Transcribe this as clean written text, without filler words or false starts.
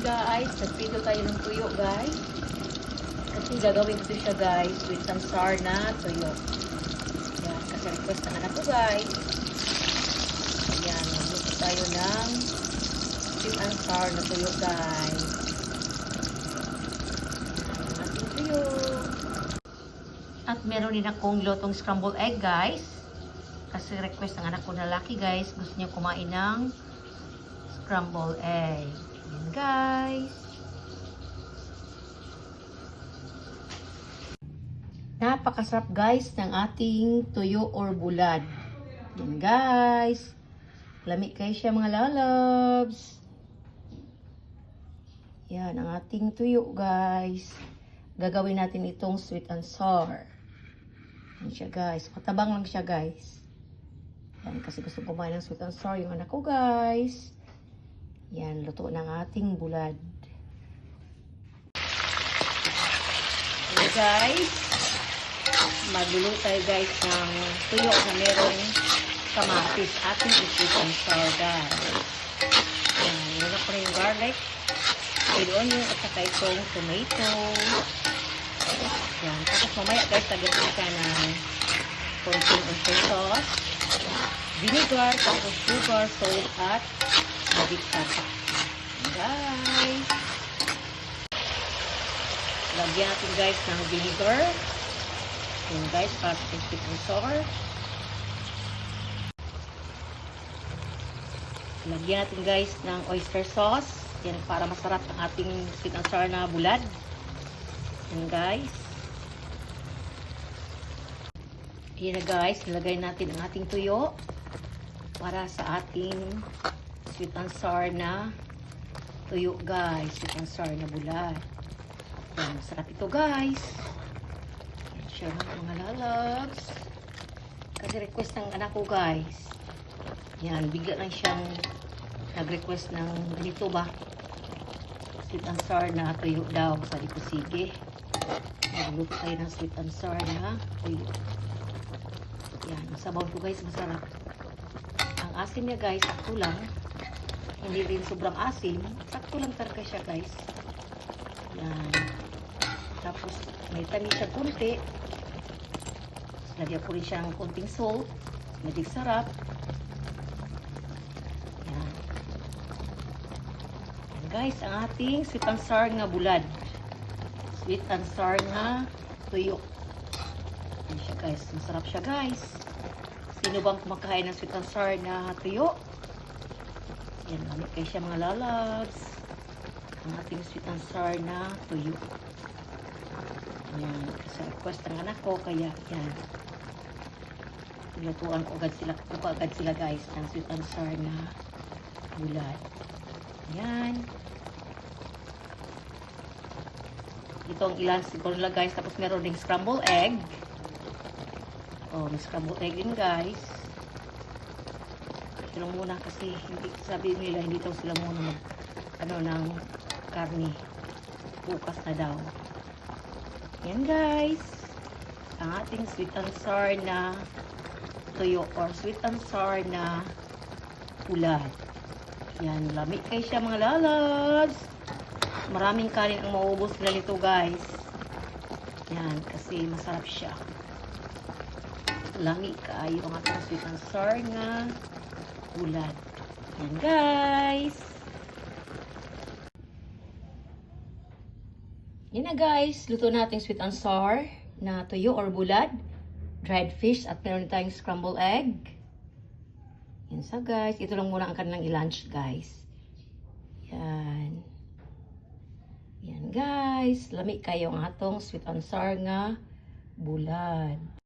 guys, nagprito tayo ng tuyo guys. Kasi gagawin ko siya guys with some sour na tuyo. Yan, kasi request na anak ko guys. Ayan, magluto tayo ng sweet and sour na tuyo guys. Ayan, ang ating tuyo. At meron din akong lutong scrambled egg guys. Kasi request ng anak ko na laki guys. Gusto niya kumain ng scrambled egg. Ayan guys. Napakasarap guys ng ating tuyo or bulad. Ayan guys. Lami kayo siya mga lalabs. Yan ang ating tuyo guys. Gagawin natin itong sweet and sour. Yan siya guys. Matabang lang siya guys. Yan kasi gusto kumain ng sweet and sour yung anak ko guys. Yan, luto ng ating bulad. Hello guys. Magluluto tayo guys ng tuyo na merong kamatis. Ating sweet and sour guys. Yan, nilagay ko na yung garlic. Idoon yung at saka itong tomato. Yan, tapos mamaya guys, lagyan ka ng konting oyster sauce, vinegar, tapos sugar, salt, at magic sarap. Guys, lagyan natin guys ng vinegar. Yan guys, para sa sweet and sour. Lagyan natin guys ng oyster sauce. Yan, para masarap ang ating sweet and sour na bulad. Yan guys. Yan na guys, nilagay natin ang ating tuyo para sa ating sweet and sour na tuyo guys. Sweet and sour na bulad. Yan, masarap ito guys. Yan siya mga lalabs. Kasi request ng anak ko guys. Yan, bigla lang siyang nag-request ng ganito ba? Sweet and sour na tuyo daw. Sabi ko sige. Magluto tayo ng sweet and sour na tuyo. Yan, sabaw ko guys, masarap. Ang asin niya guys, sakto lang. Hindi rin sobrang asin. Sakto lang talaga siya guys. Yan. Tapos, may tamis siya kunti. Lagyan ko rin siyang kunting salt. Magic sarap. Yan. Yan guys, ang ating sweet and sour nga bulad. Sweet and sour nga tuyo. Yan siya guys. Masarap siya guys. Sino bang kumakain ng sweet and sour na tuyo? Yan, lamig kayo siya mga lalabs. Ang ating sweet and sour na tuyo. Yan, kasi request ng anak ko, kaya yan. Lutuan ko agad sila guys ng sweet and sour na bulad. Yan. Ito ang ilan siguro nila guys. Tapos meron ding scrambled egg. Oh, may scrambled egg din guys. Ito lang muna kasi hindi, sabi nila hindi daw sila muna ng karne. Bukas na daw. Yan guys. Ang ating sweet and sour na tuyo or sweet and sour na bulad. Yan, lamig kayo siya mga lalabs. Maraming kanin ang maubos nila nito guys. Yan, kasi masarap siya. Lamig kayo ang ating sweet and sour nga bulad. Yan guys. Yan na guys. Luto natin sweet and sour na tuyo or bulad. Dried fish at meron tayong scrambled egg. Yan sa guys. Ito lang muna ang kanilang i-lunch guys. Yan. Yan guys. Lamig kayo ang atong sweet and sour nga bulad.